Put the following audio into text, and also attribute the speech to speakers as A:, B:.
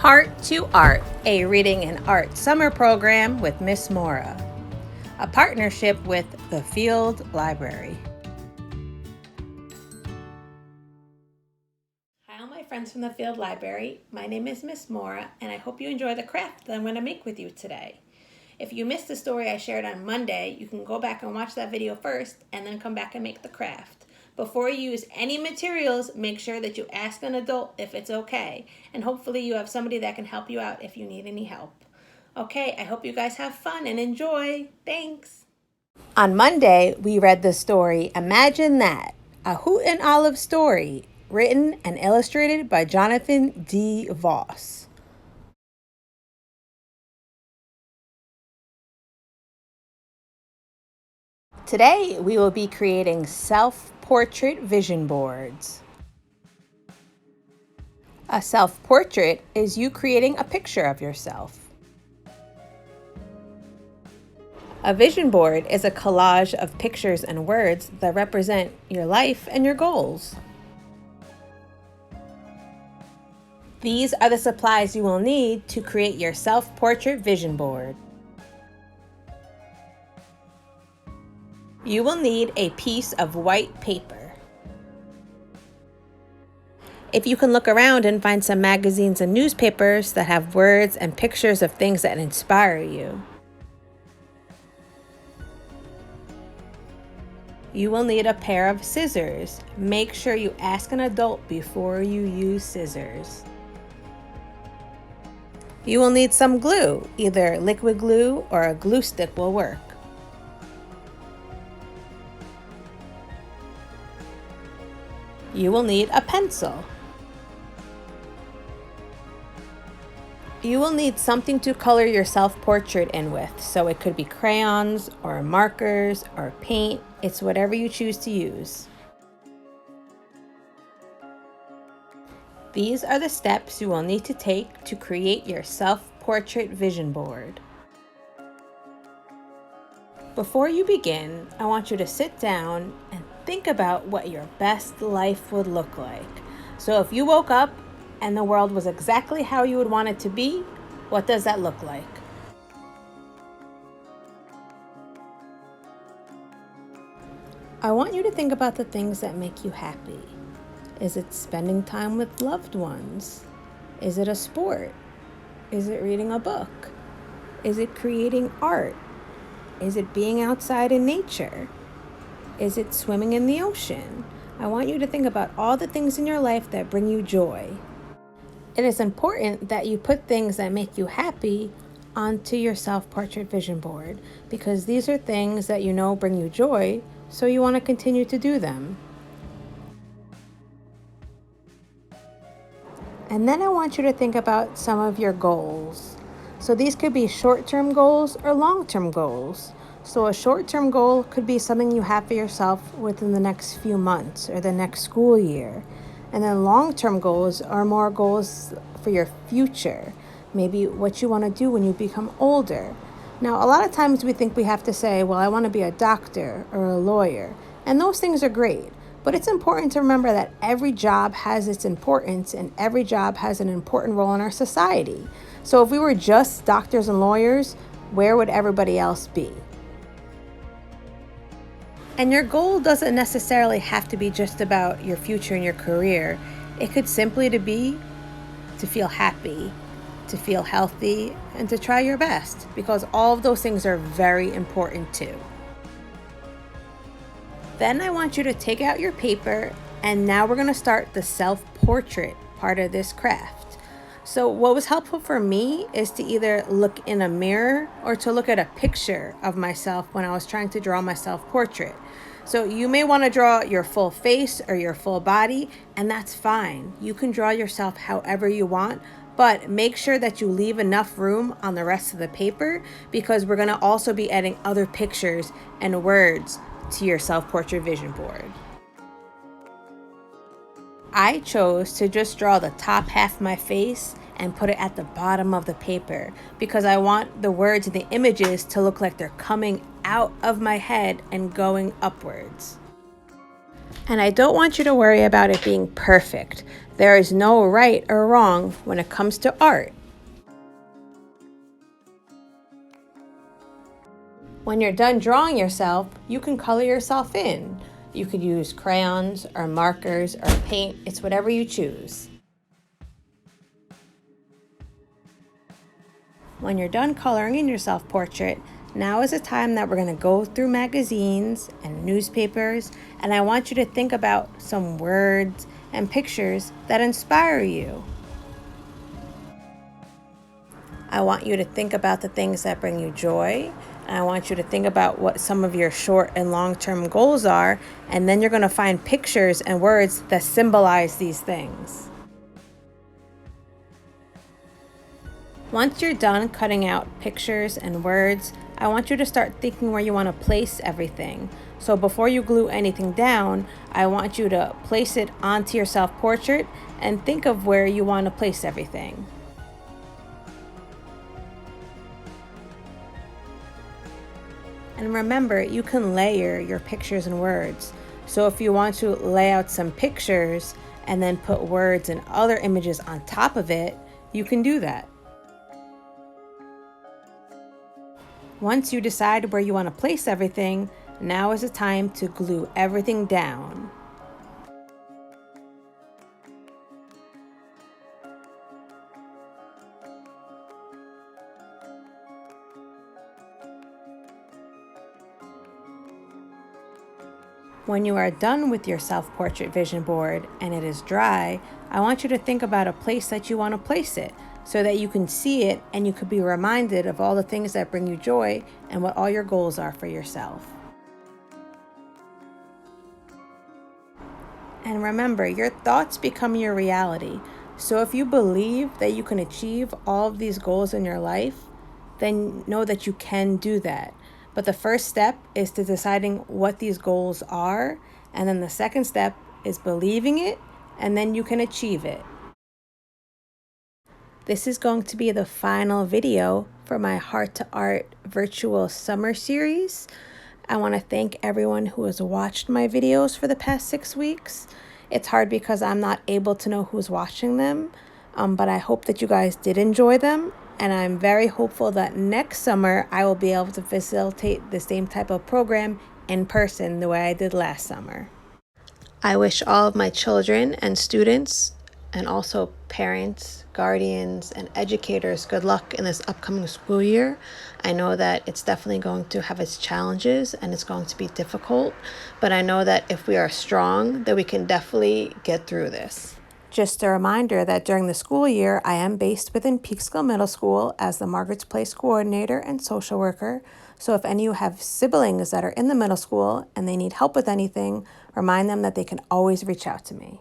A: Heart to Art, a reading and art summer program with Miss Maura, a partnership with the Field Library. Hi all my friends from the Field Library, my name is Miss Maura and I hope you enjoy the craft that I'm going to make with you today. If you missed the story I shared on Monday, you can go back and watch that video first and then come back and make the craft. Before you use any materials, make sure that you ask an adult if it's okay. And hopefully you have somebody that can help you out if you need any help. Okay, I hope you guys have fun and enjoy. Thanks. On Monday, we read the story Imagine That, a Hoot and Olive story, written and illustrated by Jonathan D. Voss. Today, we will be creating self-portrait vision boards. A self-portrait is you creating a picture of yourself. A vision board is a collage of pictures and words that represent your life and your goals. These are the supplies you will need to create your self-portrait vision board. You will need a piece of white paper. If you can look around and find some magazines and newspapers that have words and pictures of things that inspire you. You will need a pair of scissors. Make sure you ask an adult before you use scissors. You will need some glue. Either liquid glue or a glue stick will work. You will need a pencil. You will need something to color your self-portrait in with, so it could be crayons or markers or paint. It's whatever you choose to use. These are the steps you will need to take to create your self-portrait vision board. Before you begin, I want you to sit down and think about what your best life would look like. So if you woke up and the world was exactly how you would want it to be, what does that look like? I want you to think about the things that make you happy. Is it spending time with loved ones? Is it a sport? Is it reading a book? Is it creating art? Is it being outside in nature? Is it swimming in the ocean? I want you to think about all the things in your life that bring you joy. It is important that you put things that make you happy onto your self-portrait vision board because these are things that you know bring you joy, so you want to continue to do them. And then I want you to think about some of your goals. So these could be short-term goals or long-term goals. So a short-term goal could be something you have for yourself within the next few months or the next school year. And then long-term goals are more goals for your future. Maybe what you want to do when you become older. Now, a lot of times we think we have to say, well, I want to be a doctor or a lawyer. And those things are great. But it's important to remember that every job has its importance and every job has an important role in our society. So if we were just doctors and lawyers, where would everybody else be? And your goal doesn't necessarily have to be just about your future and your career. It could simply be to feel happy, to feel healthy, and to try your best, because all of those things are very important too. Then I want you to take out your paper, and now we're going to start the self-portrait part of this craft. So what was helpful for me is to either look in a mirror or to look at a picture of myself when I was trying to draw my self-portrait. So you may want to draw your full face or your full body, and that's fine. You can draw yourself however you want, but make sure that you leave enough room on the rest of the paper because we're going to also be adding other pictures and words to your self-portrait vision board. I chose to just draw the top half of my face and put it at the bottom of the paper because I want the words and the images to look like they're coming out of my head and going upwards. And I don't want you to worry about it being perfect. There is no right or wrong when it comes to art. When you're done drawing yourself, you can color yourself in. You could use crayons or markers or paint. It's whatever you choose. When you're done coloring in your self-portrait, now is the time that we're going to go through magazines and newspapers, and I want you to think about some words and pictures that inspire you. I want you to think about the things that bring you joy, and I want you to think about what some of your short and long-term goals are, and then you're going to find pictures and words that symbolize these things. Once you're done cutting out pictures and words, I want you to start thinking where you want to place everything. So before you glue anything down, I want you to place it onto your self-portrait and think of where you want to place everything. And remember, you can layer your pictures and words. So if you want to lay out some pictures and then put words and other images on top of it, you can do that. Once you decide where you want to place everything, now is the time to glue everything down. When you are done with your self-portrait vision board and it is dry, I want you to think about a place that you want to place it so that you can see it and you could be reminded of all the things that bring you joy and what all your goals are for yourself. And remember, your thoughts become your reality. So if you believe that you can achieve all of these goals in your life, then know that you can do that. But the first step is to deciding what these goals are, and then the second step is believing it, and then you can achieve it. This is going to be the final video for my Heart to Art virtual summer series. I want to thank everyone who has watched my videos for the past 6 weeks. It's hard because I'm not able to know who's watching them, but I hope that you guys did enjoy them. And I'm very hopeful that next summer I will be able to facilitate the same type of program in person the way I did last summer. I wish all of my children and students and also parents, guardians, and educators good luck in this upcoming school year. I know that it's definitely going to have its challenges and it's going to be difficult, but I know that if we are strong, that we can definitely get through this. Just a reminder that during the school year, I am based within Peekskill Middle School as the Margaret's Place Coordinator and Social Worker. So if any of you have siblings that are in the middle school and they need help with anything, remind them that they can always reach out to me.